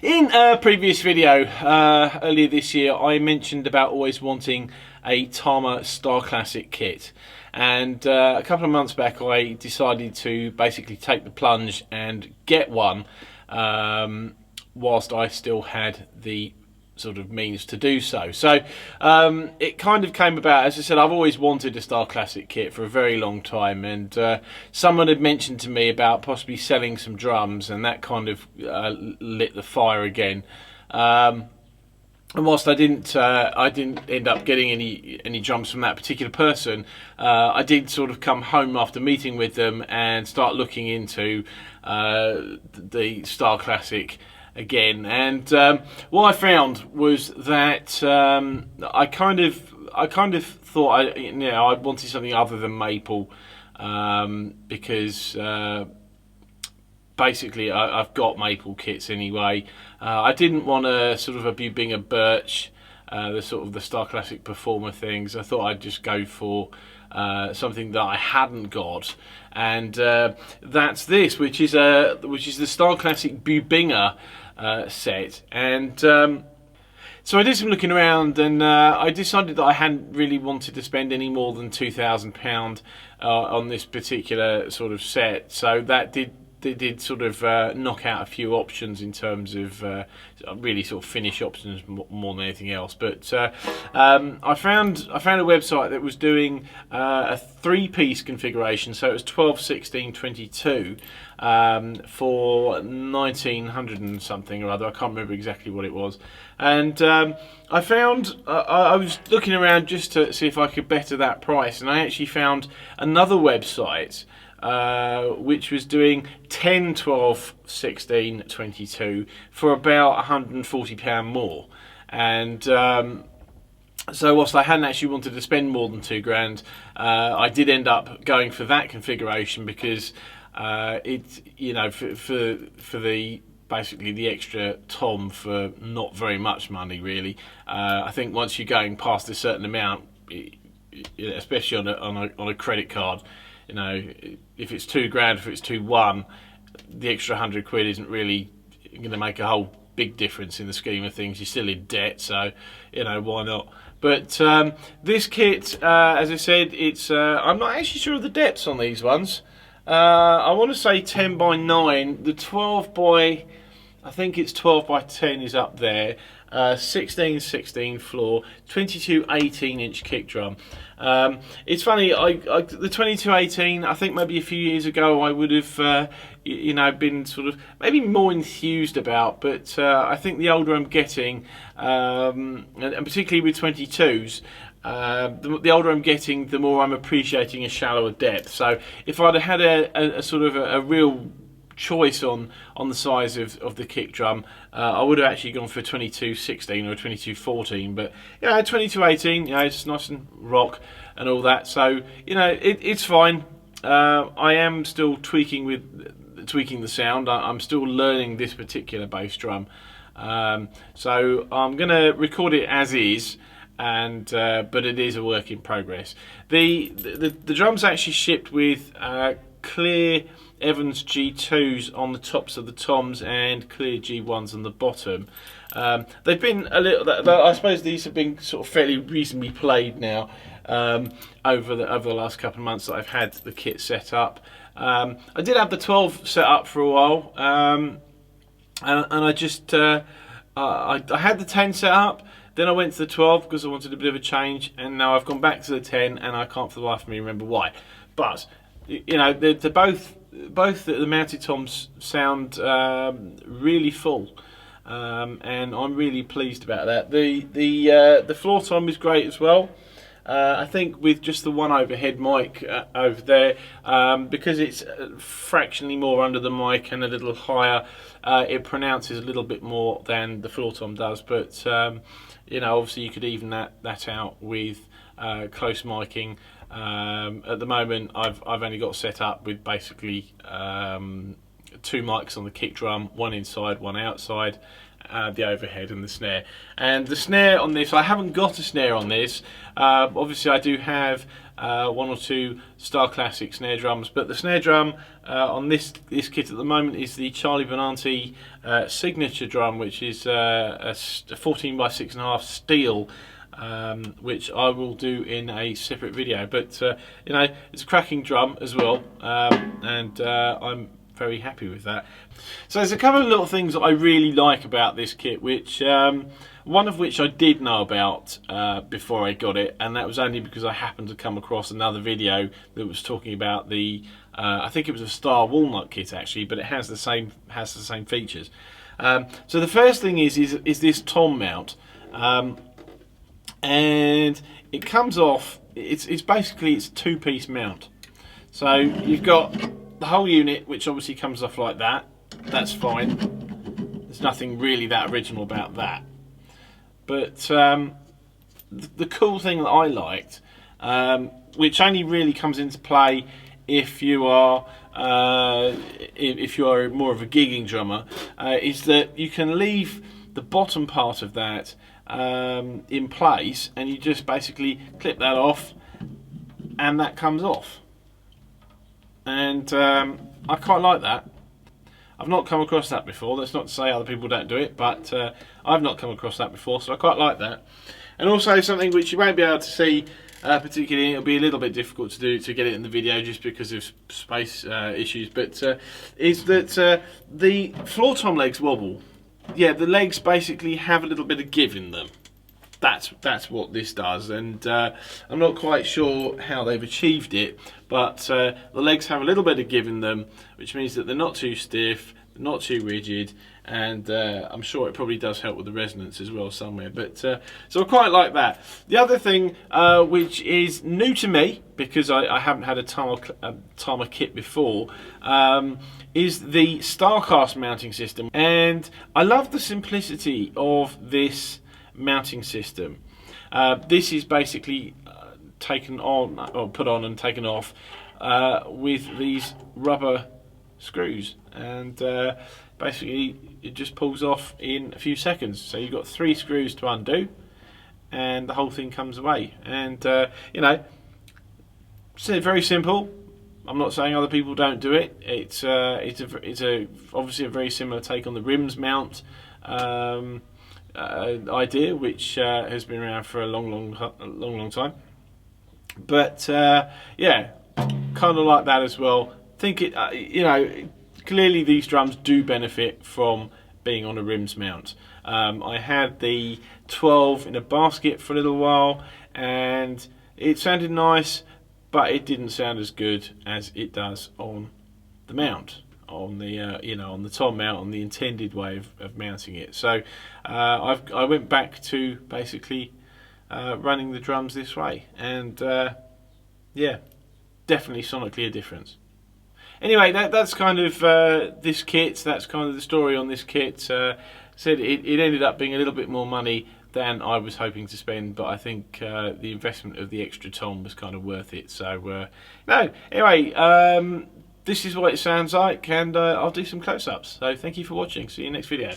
In a previous video earlier this year, I mentioned about always wanting a Tama Starclassic kit, and a couple of months back I decided to basically take the plunge and get one whilst I still had the sort of means to do so. So it kind of came about, as I said, I've always wanted a Starclassic kit for a very long time, and someone had mentioned to me about possibly selling some drums, and that kind of lit the fire again. And whilst I didn't end up getting any drums from that particular person, I did sort of come home after meeting with them and start looking into the Starclassic again. And what I found was that I kind of thought I wanted something other than maple, because basically I've got maple kits anyway. I didn't want a sort of a Bubinga birch, the sort of the Starclassic Performer things. I thought I'd just go for something that I hadn't got, and that's this, which is the Starclassic Bubinga set. And so I did some looking around, and I decided that I hadn't really wanted to spend any more than £2,000 on this particular sort of set. So that did sort of knock out a few options in terms of really sort of finish options more than anything else. But I found a website that was doing a three-piece configuration, so it was 12, 16, 22 for 1900 and something or other. I can't remember exactly what it was. And I found I was looking around just to see if I could better that price, and I actually found another website which was doing 10, 12, 16, 22 for about £140 more. And so whilst I hadn't actually wanted to spend more than £2,000, I did end up going for that configuration, because it's, you know, for the basically the extra tom for not very much money really. I think once you're going past a certain amount, especially on a credit card, you know, if it's £2,000, if it's 2,1, the extra £100 isn't really going to make a whole big difference in the scheme of things. You're still in debt, so you know, why not? But this kit, as I said, it's I'm not actually sure of the depths on these ones. I want to say 10 by 9. The 12 by, I think it's 12 by 10 is up there. 16 floor, 22 18-inch kick drum. It's funny, the 2218, I think maybe a few years ago I would have you know, been sort of maybe more enthused about, but I think the older I'm getting, and particularly with 22s, the older I'm getting, the more I'm appreciating a shallower depth. So if I'd have had a sort of a real choice on the size of the kick drum, I would have actually gone for a 2216 or a 2214, but you know, 2218, you know, it's nice and rock and all that, so you know, it's fine. I am still tweaking the sound. I'm still learning this particular bass drum, so I'm gonna record it as is, and but it is a work in progress. The drum's actually shipped with clear Evans G2s on the tops of the toms and clear G1s on the bottom. They've been a little, I suppose these have been sort of fairly reasonably played now over the last couple of months that I've had the kit set up. I did have the 12 set up for a while, and I just I had the 10 set up, then I went to the 12 because I wanted a bit of a change, and now I've gone back to the 10, and I can't for the life of me remember why. But you know, they're both the mounted toms sound really full, and I'm really pleased about that. The floor tom is great as well. I think with just the one overhead mic over there, because it's fractionally more under the mic and a little higher, it pronounces a little bit more than the floor tom does. But you know, obviously you could even that out with close miking. At the moment I've only got set up with basically two mics on the kick drum, one inside, one outside, the overhead and the snare. And the snare on this, I haven't got a snare on this. Obviously I do have one or two Starclassic snare drums, but the snare drum on this kit at the moment is the Charlie Benanti signature drum, which is a 14 by 6.5 steel, which I will do in a separate video. But you know, it's a cracking drum as well, and I'm very happy with that. So there's a couple of little things that I really like about this kit, which one of which I did know about before I got it, and that was only because I happened to come across another video that was talking about the I think it was a Star Walnut kit actually, but it has the same features. So the first thing is this tom mount, and it comes off. It's basically a two-piece mount. So you've got the whole unit, which obviously comes off like that. That's fine. There's nothing really that original about that. But the cool thing that I liked, which only really comes into play if you are more of a gigging drummer, is that you can leave the bottom part of that in place, and you just basically clip that off, and that comes off. And I quite like that. I've not come across that before. That's not to say other people don't do it, but I've not come across that before, so I quite like that. And also something which you won't be able to see particularly, it'll be a little bit difficult to do to get it in the video just because of space issues, but is that the floor tom legs wobble. Yeah, the legs basically have a little bit of give in them. That's what this does, and I'm not quite sure how they've achieved it, but the legs have a little bit of give in them, which means that they're not too stiff, they're not too rigid, and I'm sure it probably does help with the resonance as well somewhere. But so I quite like that. The other thing which is new to me, because I haven't had a Tama kit before, is the Starcast mounting system, and I love the simplicity of this mounting system. This is basically taken on, or put on and taken off with these rubber screws, and basically it just pulls off in a few seconds. So you've got 3 screws to undo, and the whole thing comes away. And you know, it's very simple. I'm not saying other people don't do it. It's obviously a very similar take on the rims mount idea, which has been around for a long time. But yeah, kind of like that as well. Think it, you know, clearly these drums do benefit from being on a rims mount. I had the 12 in a basket for a little while, and it sounded nice, but it didn't sound as good as it does on the mount, on the you know, on the tom mount, on the intended way of mounting it. So I went back to basically running the drums this way, and yeah, definitely sonically a difference. Anyway, that's kind of this kit. That's kind of the story on this kit. Said it ended up being a little bit more money than I was hoping to spend, but I think the investment of the extra tom was kind of worth it. So no, anyway, this is what it sounds like, and I'll do some close-ups. So thank you for watching. See you next video.